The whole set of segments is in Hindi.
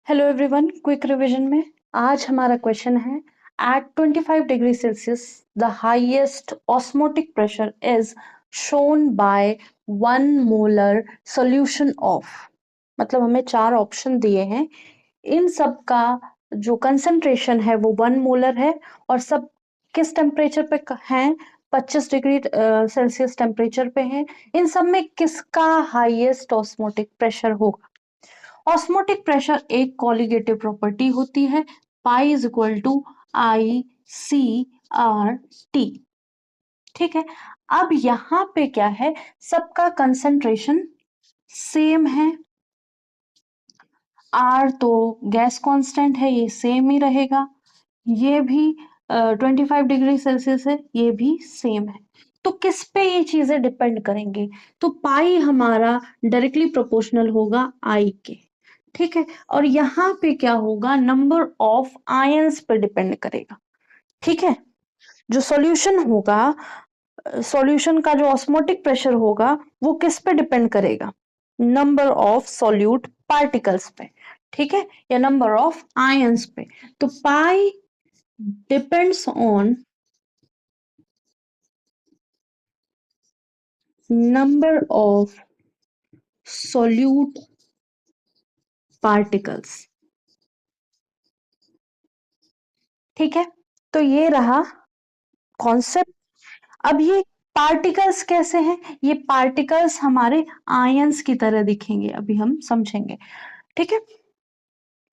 हेलो एवरीवन, क्विक रिवीजन में आज हमारा क्वेश्चन है at 25 degree Celsius the highest osmotic pressure is shown by 1 molar solution of. मतलब हमें 4 ऑप्शन दिए हैं, इन सब का जो कंसंट्रेशन है वो 1 मोलर है और सब किस टेम्परेचर पे हैं, 25 डिग्री सेल्सियस टेम्परेचर पे हैं। इन सब में किसका हाईएस्ट ऑस्मोटिक प्रेशर होगा। ऑस्मोटिक प्रेशर एक कॉलिगेटिव प्रॉपर्टी होती है, pi is equal to i c r t. ठीक है, अब यहां पे क्या है, सबका कंसंट्रेशन सेम है। आर तो गैस कांस्टेंट है, ये सेम ही रहेगा। ये भी 25 डिग्री सेल्सियस है, ये भी सेम है। तो किस पे ये चीजें डिपेंड करेंगे, तो पाई हमारा डायरेक्टली प्रोपोर्शनल होगा आई के। ठीक है, और यहाँ पे क्या होगा, नंबर ऑफ आयंस पे डिपेंड करेगा। ठीक है, जो सॉल्यूशन होगा, सॉल्यूशन का जो ऑस्मोटिक प्रेशर होगा वो किस पे डिपेंड करेगा, नंबर ऑफ सॉल्यूट पार्टिकल्स पे। ठीक है, या नंबर ऑफ आयंस पे। तो pi depends on number of solute particles। ठीक है, तो ये रहा कॉन्सेप्ट। अब ये पार्टिकल्स कैसे हैं, ये पार्टिकल्स हमारे आयंस की तरह दिखेंगे, अभी हम समझेंगे। ठीक है,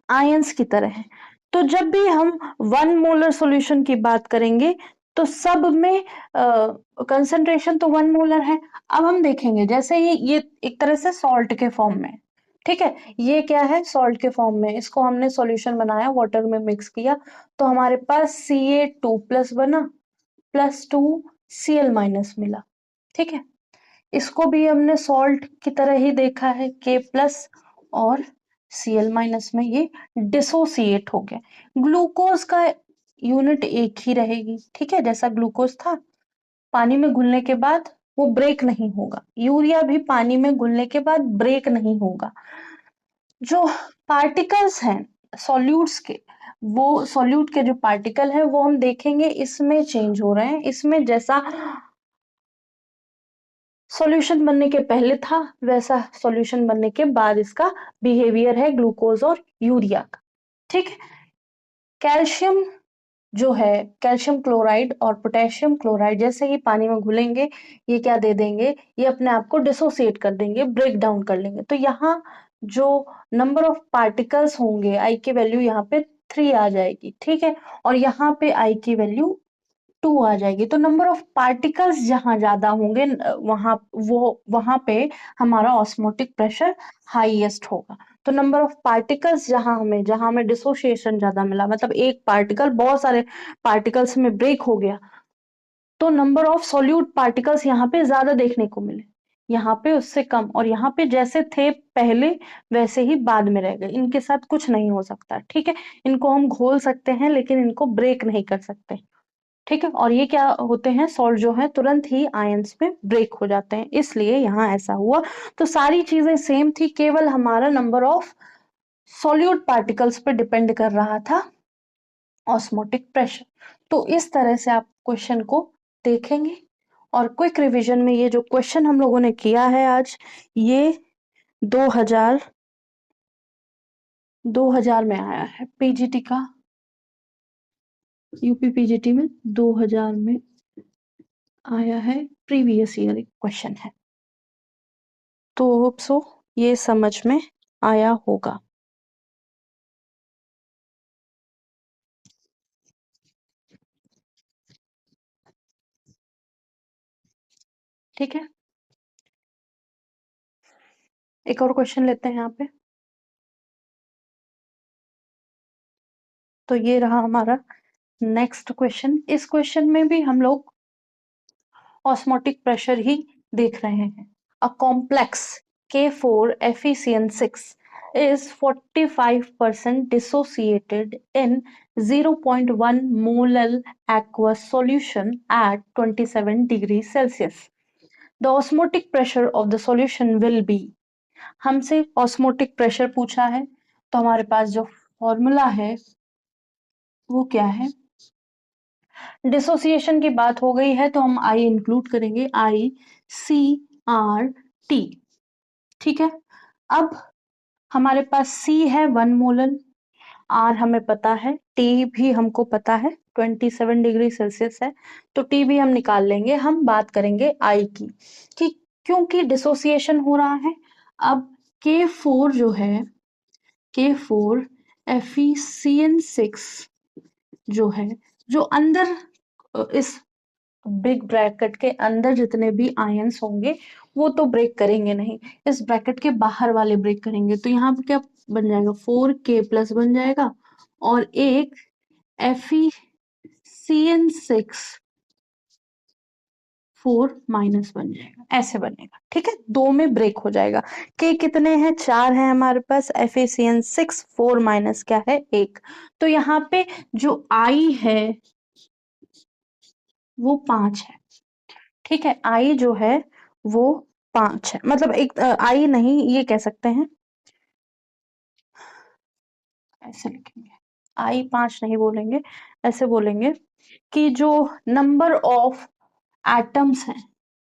आयंस की तरह है। तो जब भी हम 1 मोलर सॉल्यूशन की बात करेंगे तो सब में कंसंट्रेशन तो 1 मोलर है। अब हम देखेंगे, जैसे ये एक तरह से सॉल्ट के फॉर्म में। ठीक है, ये क्या है, सॉल्ट के फॉर्म में, इसको हमने सॉल्यूशन बनाया, वाटर में मिक्स किया, तो हमारे पास Ca2+ बना, +2 Cl- मिला। ठीक है, इसको भी हमने सॉल्ट की तरह ही देखा है, K+ और Cl- में ये डिसोसिएट हो गया। ग्लूकोज का यूनिट एक ही रहेगी। ठीक है, जैसा ग्लूकोज था, पानी में घुलने के बाद वो ब्रेक नहीं होगा, यूरिया भी पानी में घुलने के बाद ब्रेक नहीं होगा। जो पार्टिकल्स हैं सॉल्यूट्स के, वो सॉल्यूट के जो पार्टिकल है वो हम देखेंगे इसमें चेंज हो रहे हैं। इसमें जैसा सॉल्यूशन बनने के पहले था वैसा सॉल्यूशन बनने के बाद इसका बिहेवियर है ग्लूकोज और यूरिया का। ठीक है, कैल्शियम जो है, कैल्शियम क्लोराइड और पोटेशियम क्लोराइड जैसे ही पानी में घुलेंगे, ये क्या दे देंगे, ये अपने आप को डिसोसिएट कर देंगे, ब्रेक डाउन कर लेंगे। तो यहाँ जो नंबर ऑफ पार्टिकल्स होंगे, आई की वैल्यू यहाँ पे 3 आ जाएगी। ठीक है, और यहाँ पे आई की वैल्यू 2 आ जाएगी। तो नंबर ऑफ पार्टिकल्स जहां ज्यादा होंगे वहां पे हमारा ऑस्मोटिक प्रेशर हाईएस्ट होगा। तो नंबर ऑफ पार्टिकल्स जहां हमें डिसोसिएशन ज्यादा मिला, मतलब एक पार्टिकल बहुत सारे पार्टिकल्स में ब्रेक हो गया, तो नंबर ऑफ सॉल्यूट पार्टिकल्स यहाँ पे ज्यादा देखने को मिले, यहाँ पे उससे कम, और यहाँ पे जैसे थे पहले वैसे ही बाद में रह गए। इनके साथ कुछ नहीं हो सकता। ठीक है, इनको हम घोल सकते हैं लेकिन इनको ब्रेक नहीं कर सकते। ठीक है, और ये क्या होते हैं, सॉल्ट जो है तुरंत ही आयंस में ब्रेक हो जाते हैं, इसलिए यहाँ ऐसा हुआ। तो सारी चीजें सेम थी, केवल हमारा नंबर ऑफ सॉल्यूट पार्टिकल्स पे डिपेंड कर रहा था ऑस्मोटिक प्रेशर। तो इस तरह से आप क्वेश्चन को देखेंगे। और क्विक रिवीजन में ये जो क्वेश्चन हम लोगों ने किया है आज, ये 2000 में आया है पीजीटी का, यूपी पीजीटी में 2000 में आया है, प्रीवियस ईयर क्वेश्चन है। तो होप सो ये समझ में आया होगा। ठीक है, एक और क्वेश्चन लेते हैं यहाँ पे। तो ये रहा हमारा नेक्स्ट क्वेश्चन। इस क्वेश्चन में भी हम लोग ऑस्मोटिक प्रेशर ही देख रहे हैं। A complex K4FeCN6 is 45% dissociated in 0.1 molar aqueous solution at 27 degrees Celsius. The osmotic pressure of the solution will be। हमसे ऑस्मोटिक प्रेशर पूछा है, तो हमारे पास जो फॉर्मूला है वो क्या है, डिसोसिएशन की बात हो गई है तो हम आई इंक्लूड करेंगे, ICRT। ठीक है, अब हमारे पास C है 1 मोलर, R हमें पता है, T भी हमको पता है 27 डिग्री सेल्सियस है, तो T भी हम निकाल लेंगे। हम बात करेंगे I की, कि क्योंकि डिसोसिएशन हो रहा है। अब K4 जो है, K4 FeCN6 जो है, जो अंदर इस बिग ब्रैकेट के अंदर जितने भी आयंस होंगे वो तो ब्रेक करेंगे नहीं, इस ब्रैकेट के बाहर वाले ब्रेक करेंगे। तो यहाँ पे क्या बन जाएगा, 4K+ बन जाएगा, और एक FeCN6 4- बन जाएगा, ऐसे बनेगा। ठीक है, दो में ब्रेक हो जाएगा। के कितने हैं, 4 है हमारे पास, FeCN6 4- क्या है, 1। तो यहाँ पे जो आई है वो 5 है। ठीक है, आई जो है वो 5 है, मतलब एक आई नहीं, ये कह सकते हैं, ऐसे लिखेंगे, आई 5 नहीं बोलेंगे, ऐसे बोलेंगे कि जो नंबर ऑफ एटम्स हैं,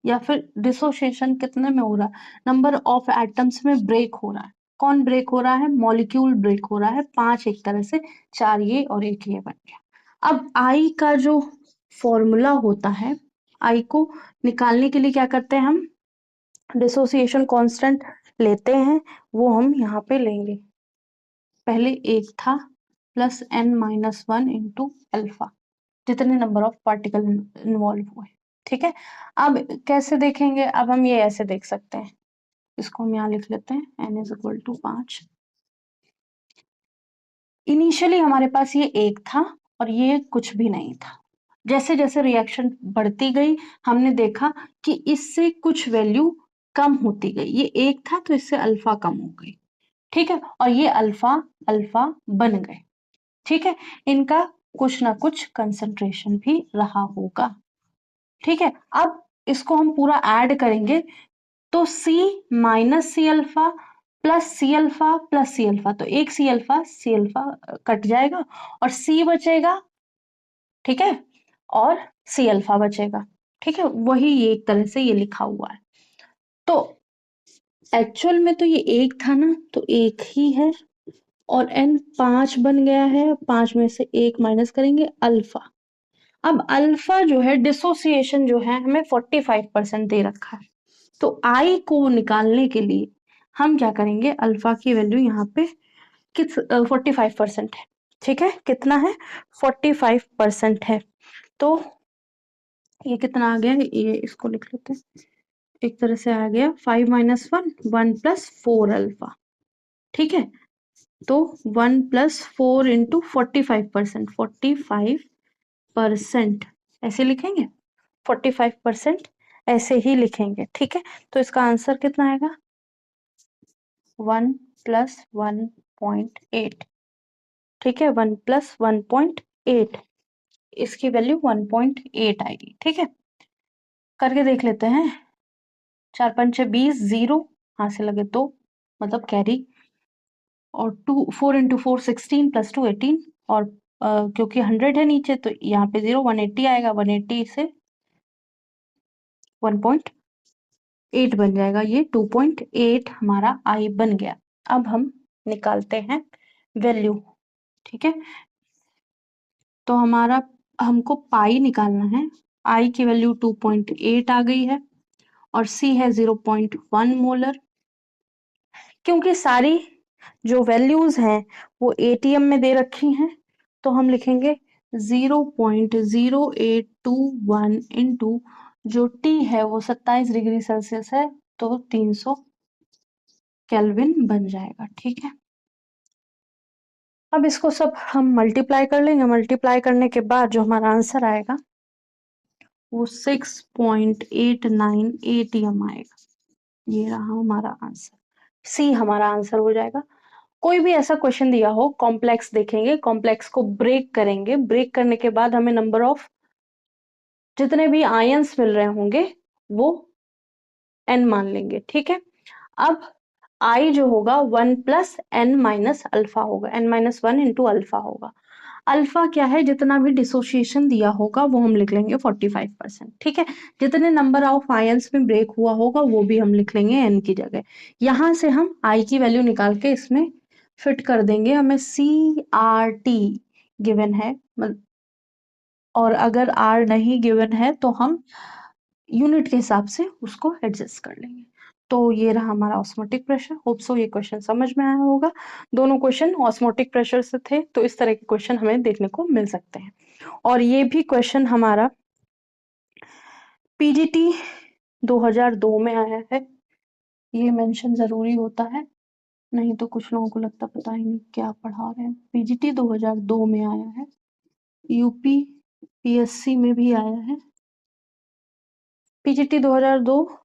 या फिर डिसोसिएशन कितने में हो रहा है, नंबर ऑफ एटम्स में ब्रेक हो रहा है। कौन ब्रेक हो रहा है, मॉलिक्यूल ब्रेक हो रहा है, 5 एक तरह से, 4 ये और 1 ये बन गया। अब आई का जो फॉर्मूला होता है, आई को निकालने के लिए क्या करते हैं हम, डिसोसिएशन कांस्टेंट लेते हैं, वो हम यहाँ पे लेंगे, पहले 1 था प्लस n-1 इंटू अल्फा, जितने नंबर ऑफ पार्टिकल इन्वॉल्व हुए। ठीक है, अब कैसे देखेंगे, अब हम ये ऐसे देख सकते हैं, इसको हम यहाँ लिख लेते हैं, n=5। इनिशियली हमारे पास ये 1 था और ये कुछ भी नहीं था, जैसे जैसे रिएक्शन बढ़ती गई हमने देखा कि इससे कुछ वैल्यू कम होती गई, ये 1 था तो इससे अल्फा कम हो गई। ठीक है, और ये अल्फा अल्फा बन गए। ठीक है, इनका कुछ ना कुछ कंसंट्रेशन भी रहा होगा। ठीक है, अब इसको हम पूरा ऐड करेंगे, तो C minus C alpha plus C alpha plus C alpha, तो एक सी अल्फा कट जाएगा और C बचेगा। ठीक है, और सी अल्फा बचेगा। ठीक है, वही ये एक तरह से ये लिखा हुआ है। तो एक्चुअल में तो ये 1 था ना, तो 1 ही है, और n 5 बन गया है, 5 में से 1 माइनस करेंगे, अल्फा। अब अल्फा जो है, डिसोसिएशन जो है हमें 45% दे रखा है, तो आई को निकालने के लिए हम क्या करेंगे, अल्फा की वैल्यू यहाँ पे किस 45% है। ठीक है, कितना है, 45% है, तो ये कितना आ गया, ये इसको लिख लेते हैं, एक तरह से आ गया 5-1 1 + 4 अल्फा। ठीक है, तो 1 + 4 इंटू 45%, 45% ऐसे लिखेंगे, 45% ऐसे ही लिखेंगे। ठीक है, तो इसका आंसर कितना आएगा, 1 + 1.8। ठीक है, 1 + 1.8, इसकी वैल्यू 1.8 आएगी। ठीक है, करके देख लेते हैं, 4 पंचे 20, 0 हाथ से लगे तो मतलब कैरी, और 4 इंटू 4 16 + 2 18, और क्योंकि 100 है नीचे तो यहाँ पे 0, 180 आएगा, 180 से 1.8 बन जाएगा, ये 2.8 हमारा आई बन गया। अब हम निकालते हैं वैल्यू। ठीक है, तो हमारा, हमको पाई निकालना है, आई की वैल्यू 2.8 आ गई है, और सी है 0.1 मोलर। क्योंकि सारी जो वैल्यूज हैं वो एटीएम में दे रखी हैं, तो हम लिखेंगे 0.0821 इंटू जो टी है वो 27 डिग्री सेल्सियस है, तो 300 केल्विन बन जाएगा। ठीक है, अब इसको सब हम मल्टीप्लाई कर लेंगे, मल्टीप्लाई करने के बाद जो हमारा आंसर आएगा वो 6.89 एटीएम आएगा। ये रहा हमारा आंसर, सी हमारा आंसर हो जाएगा। कोई भी ऐसा क्वेश्चन दिया हो, कॉम्प्लेक्स देखेंगे, कॉम्प्लेक्स को ब्रेक करेंगे, ब्रेक करने के बाद हमें नंबर ऑफ जितने भी आयंस मिल रहे होंगे वो n मान लेंगे। ठीक है, अब आई जो होगा 1 प्लस एन माइनस अल्फा होगा, एन माइनस 1 इंटू अल्फा होगा। अल्फा क्या है, जितना भी डिसोसिएशन दिया होगा वो हम लिख लेंगे 45%, ठीक है। जितने नंबर ऑफ आयंस में ब्रेक हुआ होगा वो भी हम लिख लेंगे एन की जगह। यहां से हम आई की वैल्यू निकाल के इसमें फिट कर देंगे। हमें CRT गिवन है, और अगर आर नहीं गिवन है तो हम यूनिट के हिसाब से उसको एडजस्ट कर लेंगे। तो ये रहा हमारा ऑस्मोटिक प्रेशर। होप सो ये क्वेश्चन समझ में आया होगा। दोनों क्वेश्चन ऑस्मोटिक प्रेशर से थे, तो इस तरह के क्वेश्चन हमें देखने को मिल सकते हैं। और ये भी क्वेश्चन हमारा पीजीटी 2002 में आया है, ये मेंशन जरूरी होता है, नहीं तो कुछ लोगों को लगता पता ही नहीं क्या पढ़ा रहे हैं। पीजीटी 2002 में आया है, यूपी पीएससी में भी आया है। पीजीटी 2002,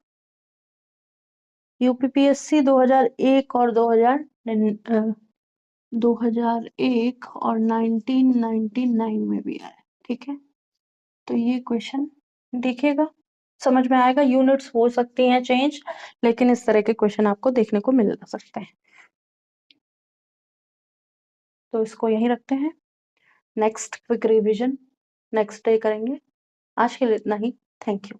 यूपीपीएससी 2001 और 2001 और 1999 में भी आया, ठीक है। तो ये क्वेश्चन देखिएगा, समझ में आएगा। यूनिट्स हो सकती हैं चेंज, लेकिन इस तरह के क्वेश्चन आपको देखने को मिल सकते हैं। तो इसको यहीं रखते हैं, next quick revision next day करेंगे। आज के लिए इतना ही, थैंक यू।